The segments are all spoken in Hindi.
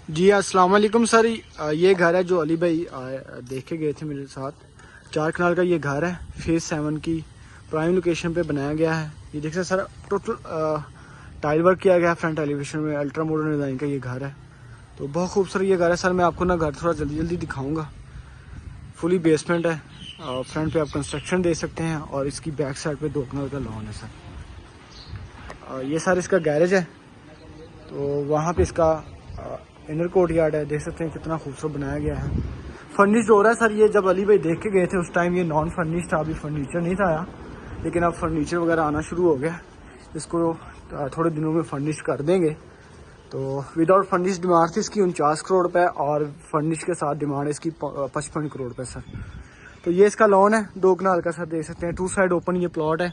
जी अस्सलाम वालेकुम सर। ये घर है जो अली भाई देख के गए थे मेरे साथ। 4 कनाल का ये घर है, फेज 7 की प्राइम लोकेशन पे बनाया गया है। ये देख सकते हैं सर, टोटल टाइल वर्क किया गया है फ्रंट एलिवेशन में। अल्ट्रा मॉडर्न डिज़ाइन का ये घर है, तो बहुत खूबसूरत ये घर है सर। मैं आपको ना घर थोड़ा जल्दी जल्दी दिखाऊंगा। फुली बेसमेंट है, फ्रंट पे आप कंस्ट्रक्शन दे सकते हैं और इसकी बैक साइड पे 2 कनाल का लॉन है सर। ये सर इसका गैरेज है, तो वहाँ पे इसका इनर कोर्ट यार्ड है। देख सकते हैं कितना खूबसूरत बनाया गया है। फर्निश्ड हो रहा है सर। ये जब अली भाई देख के गए थे उस टाइम ये नॉन फर्निश्ड था, अभी फर्नीचर नहीं था आया, लेकिन अब फर्नीचर वगैरह आना शुरू हो गया। इसको थोड़े दिनों में फर्निश कर देंगे। तो विदाउट फर्निश डिमांड थी इसकी 49 करोड़ रुपए और फर्निश के साथ डिमांड इसकी 55 करोड़ रुपए सर। तो ये इसका लॉन है 2 कनाल का सर। देख सकते हैं 2 साइड ओपन ये प्लॉट है।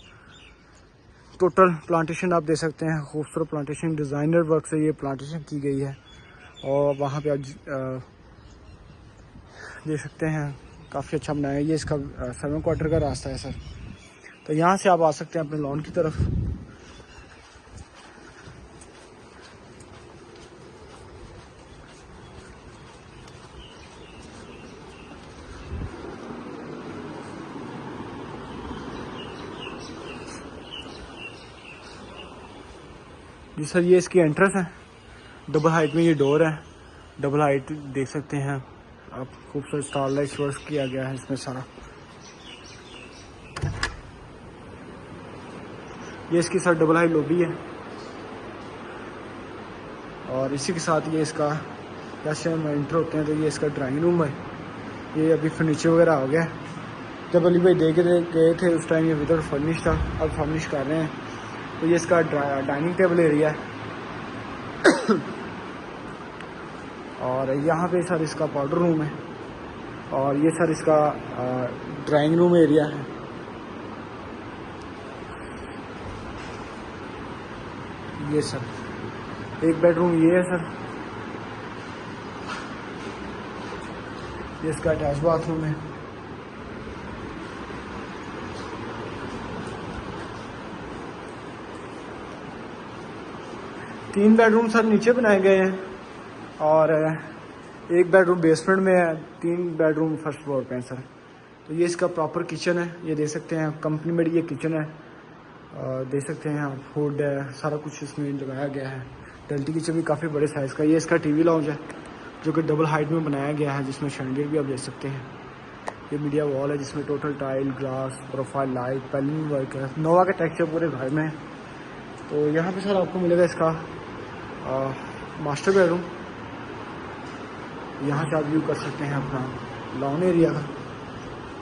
टोटल प्लांटेशन आप देख सकते हैं, खूबसूरत प्लांटेशन, डिज़ाइनर वर्क से ये प्लांटेशन की गई है। और वहाँ पे आप देख सकते हैं काफ़ी अच्छा बनाया है। ये इसका 7 क्वार्टर का रास्ता है सर। तो यहाँ से आप आ सकते हैं अपने लॉन की तरफ। जी सर, ये इसकी एंट्रेंस है। डबल हाइट में ये डोर है, डबल हाइट देख सकते हैं आप। खूबसूरत स्टारलाइट वर्क किया गया है इसमें सारा। ये इसकी सर डबल हाइट लॉबी है और इसी के साथ ये इसका जैसे हम एंटर होते हैं तो ये इसका ड्राइंग रूम है। ये अभी फर्नीचर वगैरह हो गया। जब अली भाई देख गए थे उस टाइम ये विदाउट फर्निश था, अब फर्निश कर रहे हैं। तो ये इसका डाइनिंग टेबल एरिया है और यहाँ पे सर इसका पाउडर रूम है और ये सर इसका ड्राइंग रूम एरिया है। ये सर एक बेडरूम ये है सर। ये इसका अटैच बाथरूम है। तीन बेडरूम सर नीचे बनाए गए हैं और एक बेडरूम बेसमेंट में है, 3 बेडरूम फर्स्ट फ्लोर पे है सर। तो ये इसका प्रॉपर किचन है। ये देख सकते हैं कंपनी मेड ये किचन है। देख सकते हैं आप, फूड है, सारा कुछ इसमें लगाया गया है। डल्टी किचन भी काफ़ी बड़े साइज़ का। ये इसका टीवी लाउंज है जो कि डबल हाइट में बनाया गया है, जिसमें शैंडियर भी आप देख सकते हैं। ये मीडिया वॉल है जिसमें total tile, glass, profile light, panelling work है। नोवा का टेक्सचर पूरे घर में है। तो यहाँ पे सर आपको मिलेगा इसका मास्टर बेडरूम। यहाँ से आप व्यू कर सकते हैं अपना लॉन एरिया का।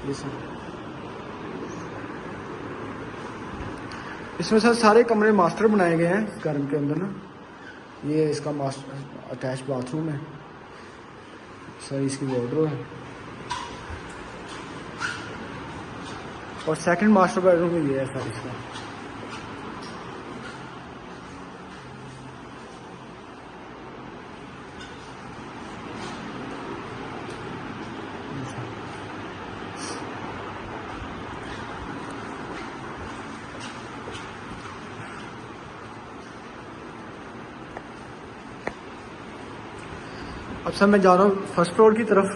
ये सर इसमें सर सारे कमरे मास्टर बनाए गए हैं घर के अंदर ना। ये इसका मास्टर अटैच बाथरूम है सर। इसकी वार्डरोब है और सेकंड मास्टर बेडरूम में ये है सर इसका। अब सर मैं जा रहा हूँ फर्स्ट फ्लोर की तरफ,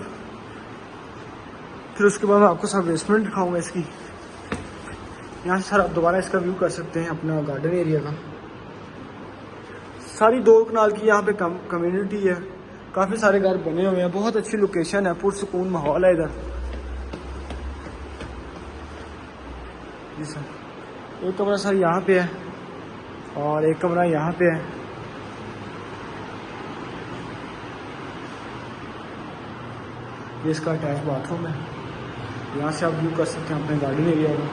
फिर उसके बाद मैं आपको सब बेसमेंट दिखाऊंगा इसकी। यहाँ से सर आप दोबारा इसका व्यू कर सकते हैं अपना गार्डन एरिया का। सारी 2 कनाल की यहाँ पे कम्युनिटी है। काफ़ी सारे घर बने हुए हैं, बहुत अच्छी लोकेशन है, पुरसुकून माहौल है इधर। जी सर, एक कमरा सर यहाँ पे है और एक कमरा यहाँ पे है। ये इसका अटैच बाथरूम है। यहाँ से आप व्यू कर सकते हैं अपने गार्डन एरिया का।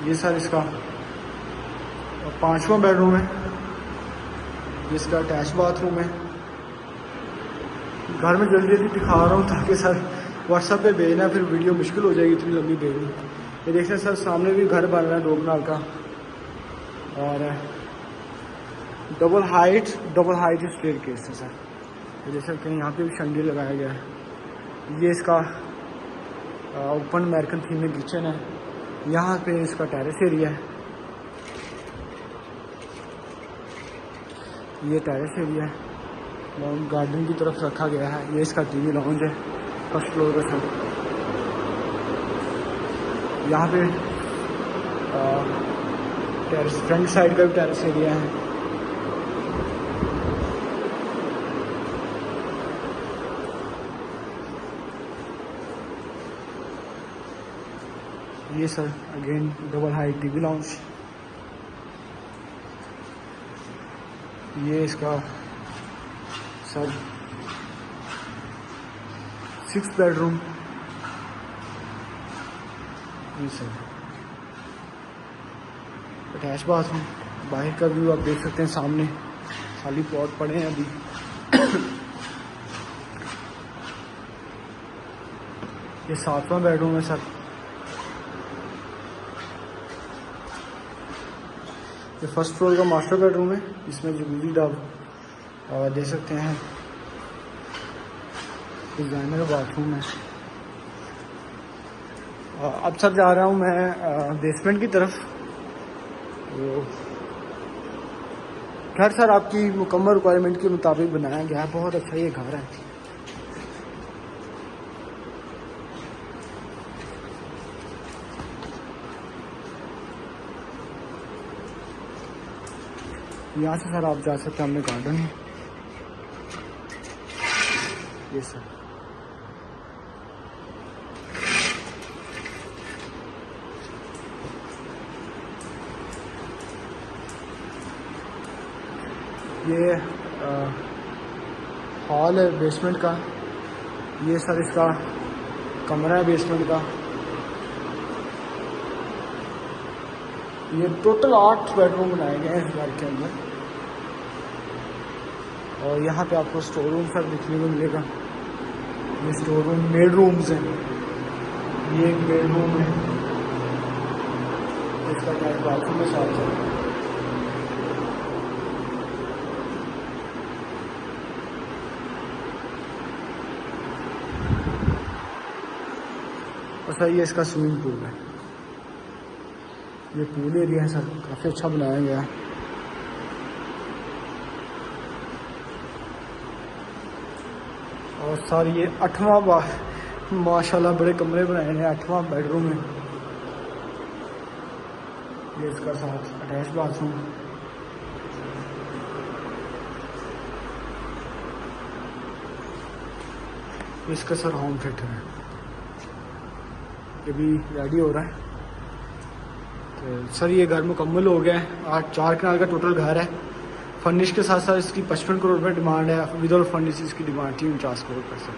ये सर इसका 5वां बेडरूम है जिसका अटैच बाथरूम है। घर में जल्दी जल्दी दिखा रहा हूँ ताकि सर व्हाट्सएप पे भेजना फिर वीडियो मुश्किल हो जाएगी इतनी लंबी भेजनी। ये देख सकते सर सामने भी घर बन रहा है 2 कनाल का और डबल हाइट स्टेयरकेस है सर। देख सकते हैं यहाँ पे भी शंडिल लगाया गया है। ये इसका ओपन अमेरिकन थीम में किचन है यहाँ पे इसका टेरेस एरिया है, ये टेरेस एरिया है, लॉन गार्डन की तरफ रखा गया है। ये इसका टीवी लॉन्ज है फर्स्ट फ्लोर का सब। यहाँ पे टेरेस फ्रंट साइड का भी टेरेस एरिया है। ये sir again double height TV lounge. ये इसका सर 6 बेडरूम। ये सर अटैच बाथरूम। बाहर का व्यू आप देख सकते हैं, सामने खाली प्लॉट पड़े हैं अभी। ये 7वां बेडरूम है सर। ये फर्स्ट फ्लोर का मास्टर बेडरूम है, इसमें जकूज़ी टब दे सकते हैं, डिजाइनर बाथरूम है। अब सर जा रहा हूँ मैं बेसमेंट की तरफ। तो घर सर आपकी मुकम्मल रिक्वायरमेंट के मुताबिक बनाया गया है, बहुत अच्छा ये घर है। यहाँ से सर आप जा सकते हैं, हमने गार्डन है ये सर। ये हॉल है बेसमेंट का। ये सर इसका कमरा है बेसमेंट का। ये टोटल 8 बेडरूम बनाए गए हैं इस घर के अंदर। और यहाँ पे आपको स्टोर रूम सर दिखने को मिलेगा। ये स्टोर रूम मेड रूम्स हैं। ये एक बेड रूम है, इसका अटैच बाथरूम के साथ है। और सर ये इसका स्विमिंग पूल है। ये पूल एरिया है सर, काफ़ी अच्छा बनाया गया है। और सर ये 8वां माशाल्लाह बड़े कमरे बनाए हैं। 8वां बेडरूम है। ये इसका साथ अटैच बाथरूम। इसका सर होम थिएटर है, ये भी रेडी हो रहा है। तो सर ये घर मुकम्मल हो गया है। 4 कनाल का टोटल घर है। फर्निश के साथ साथ इसकी 55 करोड़ रुपये डिमांड है। विदाउट फर्निश इसकी डिमांड थी 49 करोड़ पर सर।